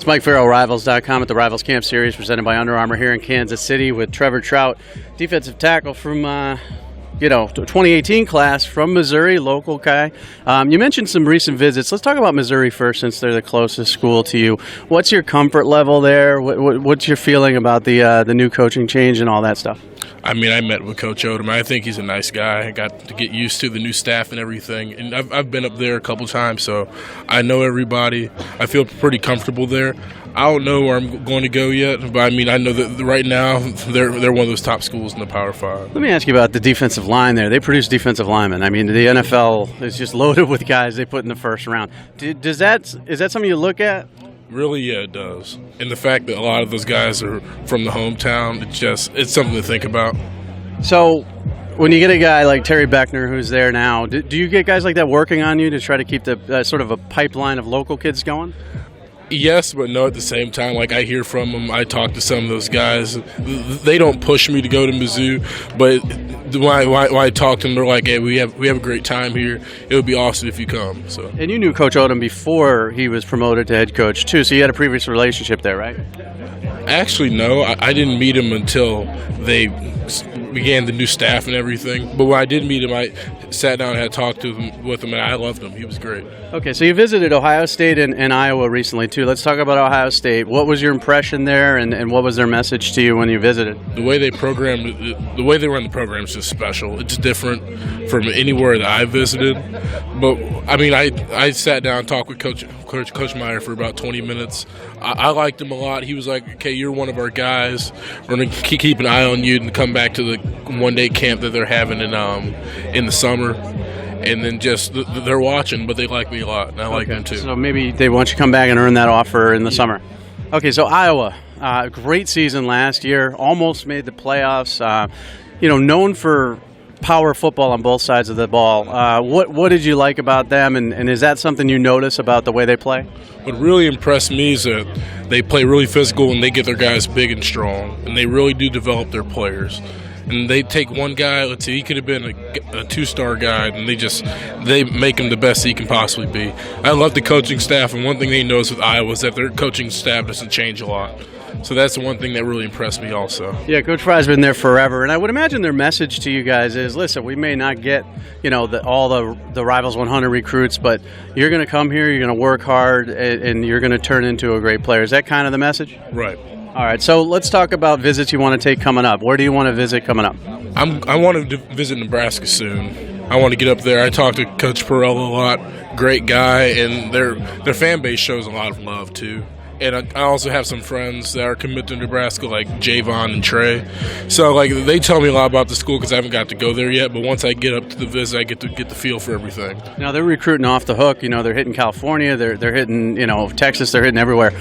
It's Mike Farrell, Rivals.com at the Rivals Camp Series presented by Under Armour here in Kansas City with Trevor Trout, defensive tackle from 2018 class from Missouri, local guy. You mentioned some recent visits. Let's talk about Missouri first, since they're the closest school to you. What's your comfort level there? What's your feeling about the new coaching change and all that stuff? I mean, I met with Coach Odom. I think he's a nice guy. I got to get used to the new staff and everything. And I've been up there a couple times, so I know everybody. I feel pretty comfortable there. I don't know where I'm going to go yet, but I mean, I know that right now they're one of those top schools in the Power 5. Let me ask you about the defensive line there. They produce defensive linemen. I mean, the NFL is just loaded with guys they put in the first round. Is that something you look at? Really, yeah, it does. And the fact that a lot of those guys are from the hometown, it's something to think about. So when you get a guy like Terry Beckner who's there now, do you get guys like that working on you to try to keep the sort of a pipeline of local kids going? Yes, but no at the same time. Like, I hear from them. I talk to some of those guys. They don't push me to go to Mizzou, but when I talk to them, they're like, hey, we have a great time here. It would be awesome if you come. So. And you knew Coach Odom before he was promoted to head coach, too, so you had a previous relationship there, right? Actually, no. I didn't meet him until they began the new staff and everything. But when I did meet him, I sat down and had talked with him, and I loved him. He was great. Okay, so you visited Ohio State and Iowa recently, too. Let's talk about Ohio State. What was your impression there, and what was their message to you when you visited? The way they run the program is just special. It's different from anywhere that I visited. But, I mean, I sat down and talked with Coach Meyer for about 20 minutes. I liked him a lot. He was like, okay, you're one of our guys. We're going to keep an eye on you and come back to the one-day camp that they're having in the summer. And then just they're watching, but they like me a lot, and I like them too. So maybe they want you to come back and earn that offer in the summer. Okay, so Iowa, great season last year, almost made the playoffs. Known for power football on both sides of the ball. What did you like about them, and is that something you notice about the way they play? What really impressed me is that they play really physical and they get their guys big and strong, and they really do develop their players. And they take one guy, let's see, he could have been a two-star guy, and they make him the best he can possibly be. I love the coaching staff, and one thing they notice with Iowa is that their coaching staff doesn't change a lot. So that's the one thing that really impressed me also. Yeah, Coach Fry's been there forever, and I would imagine their message to you guys is, listen, we may not get, all the Rivals 100 recruits, but you're going to come here, you're going to work hard, and you're going to turn into a great player. Is that kind of the message? Right. All right, so let's talk about visits you want to take coming up. Where do you want to visit coming up? I want to visit Nebraska soon. I want to get up there. I talked to Coach Farrell a lot. Great guy, and their fan base shows a lot of love too. And I also have some friends that are committed to Nebraska, like Javon and Trey. So, they tell me a lot about the school because I haven't got to go there yet. But once I get up to the visit, I get to get the feel for everything. Now, they're recruiting off the hook. They're hitting California. They're hitting, Texas. They're hitting everywhere.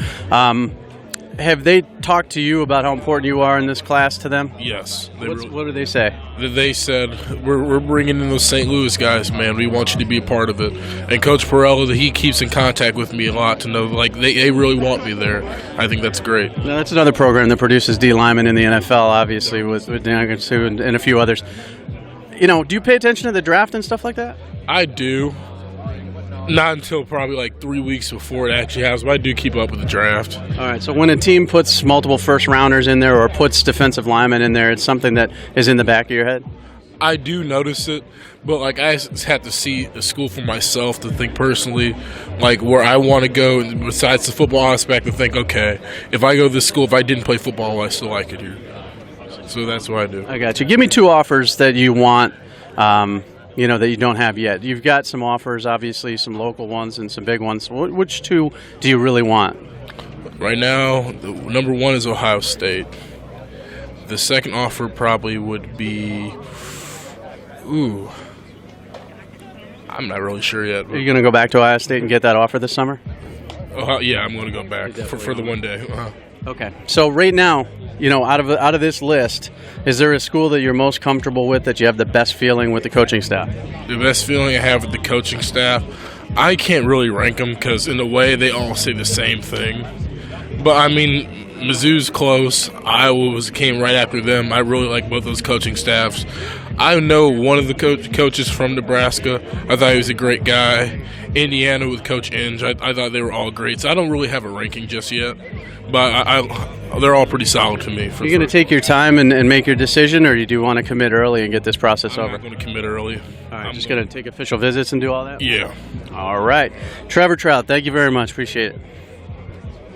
Have they talked to you about how important you are in this class to them? Yes. What do they say? They said, we're bringing in those St. Louis guys, man. We want you to be a part of it. And Coach Farrell, he keeps in contact with me a lot to know, they really want me there. I think that's great. Now, that's another program that produces D linemen in the NFL, obviously, with Dan Sue and a few others. Do you pay attention to the draft and stuff like that? I do. Not until probably 3 weeks before it actually happens, but I do keep up with the draft. All right, so when a team puts multiple first-rounders in there or puts defensive linemen in there, it's something that is in the back of your head? I do notice it, but I have to see a school for myself to think personally, where I want to go, and besides the football aspect, to think, okay, if I go to this school, if I didn't play football, I still like it here. So that's what I do. I got you. Give me two offers that you want, that you don't have yet. You've got some offers, obviously, some local ones and some big ones. Which two do you really want? Right now, number one is Ohio State. The second offer probably would be, I'm not really sure yet. Are you going to go back to Ohio State and get that offer this summer? Yeah, I'm going to go back for the one day. Okay. So right now, out of this list, is there a school that you're most comfortable with, that you have the best feeling with the coaching staff? The best feeling I have with the coaching staff, I can't really rank them because in a way they all say the same thing. But I mean, Mizzou's close. Iowa came right after them. I really like both those coaching staffs. I know one of the coaches from Nebraska. I thought he was a great guy. Indiana with Coach Inge, I thought they were all great. So I don't really have a ranking just yet, but they're all pretty solid to me. You're going to take your time and make your decision, or do you want to commit early and get this process over? I'm going to commit early. All right, just going to take official visits and do all that? Yeah. All right. Trevor Trout, thank you very much. Appreciate it.